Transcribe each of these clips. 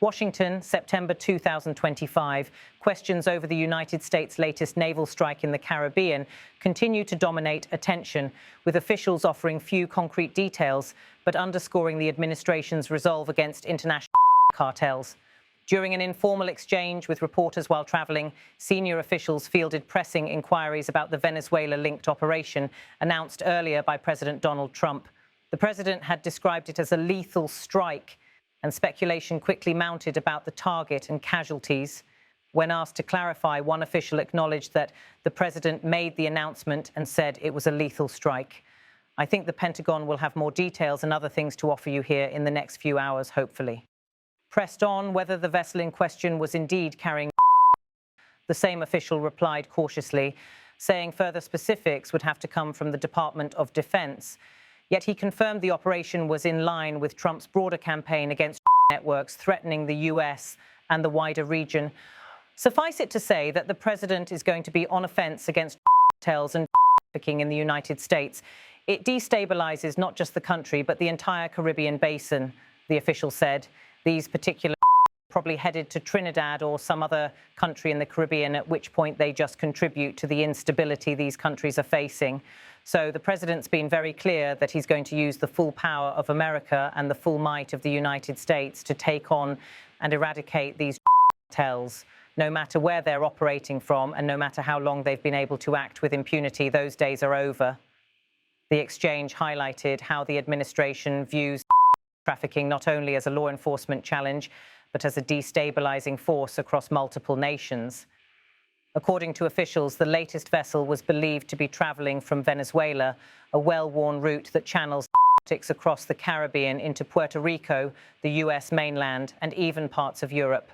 Washington, September 2025. Questions over the United States' latest naval strike in the Caribbean continue to dominate attention, with officials offering few concrete details, but underscoring the administration's resolve against international cartels. During an informal exchange with reporters while traveling, senior officials fielded pressing inquiries about the Venezuela-linked operation announced earlier by President Donald Trump. The president had described it as a lethal strike, and speculation quickly mounted about the target and casualties. When asked to clarify, one official acknowledged that the president made the announcement and said it was a lethal strike. I think the Pentagon will have more details and other things to offer you here in the next few hours, hopefully. Pressed on whether the vessel in question was indeed carrying, the same official replied cautiously, saying further specifics would have to come from the Department of Defense. Yet he confirmed the operation was in line with Trump's broader campaign against networks threatening the US and the wider region. Suffice it to say that the president is going to be on offense against cartels and trafficking in the United States. It destabilizes not just the country, but the entire Caribbean basin, the official said. These particular probably headed to Trinidad or some other country in the Caribbean, at which point they just contribute to the instability these countries are facing. So the president's been very clear that he's going to use the full power of America and the full might of the United States to take on and eradicate these cartels, no matter where they're operating from and no matter how long they've been able to act with impunity. Those days are over. The exchange highlighted how the administration views trafficking not only as a law enforcement challenge, but as a destabilizing force across multiple nations. According to officials, the latest vessel was believed to be traveling from Venezuela, a well-worn route that channels narcotics across the Caribbean into Puerto Rico, the US mainland, and even parts of Europe.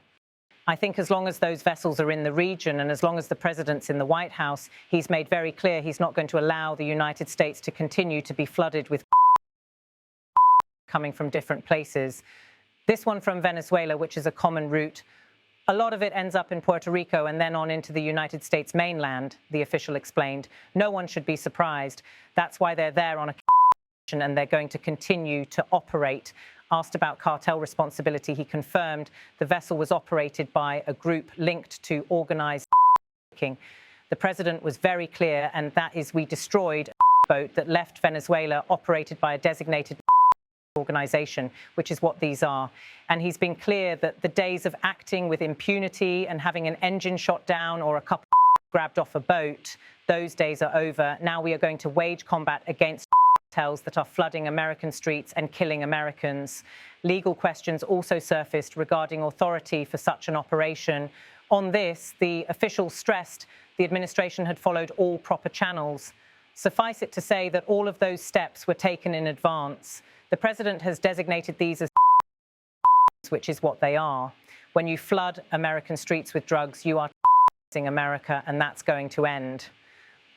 I think as long as those vessels are in the region and as long as the president's in the White House, he's made very clear he's not going to allow the United States to continue to be flooded with coming from different places. This one from Venezuela, which is a common route, a lot of it ends up in Puerto Rico and then on into the United States mainland, the official explained. No one should be surprised. That's why they're there on a mission and they're going to continue to operate. Asked about cartel responsibility, he confirmed the vessel was operated by a group linked to organized trafficking. The president was very clear, and that is, we destroyed a boat that left Venezuela operated by a designated organization, which is what these are. And he's been clear that the days of acting with impunity and having an engine shot down or a couple grabbed off a boat, those days are over. Now we are going to wage combat against cartels that are flooding American streets and killing Americans. Legal questions also surfaced regarding authority for such an operation. On this, the official stressed the administration had followed all proper channels. Suffice it to say that all of those steps were taken in advance. The president has designated these as which is what they are. When you flood American streets with drugs, you are America, and that's going to end.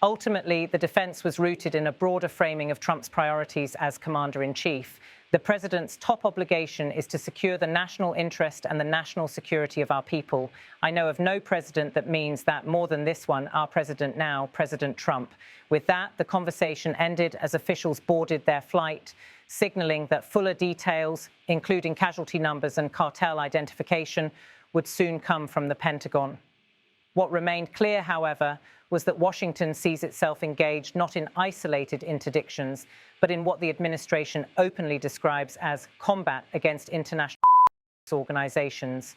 Ultimately, the defense was rooted in a broader framing of Trump's priorities as commander-in-chief. The president's top obligation is to secure the national interest and the national security of our people. I know of no president that means that more than this one, our president now, President Trump. With that, the conversation ended as officials boarded their flight, signaling that fuller details, including casualty numbers and cartel identification, would soon come from the Pentagon. What remained clear, however, was that Washington sees itself engaged not in isolated interdictions, but in what the administration openly describes as combat against international organizations.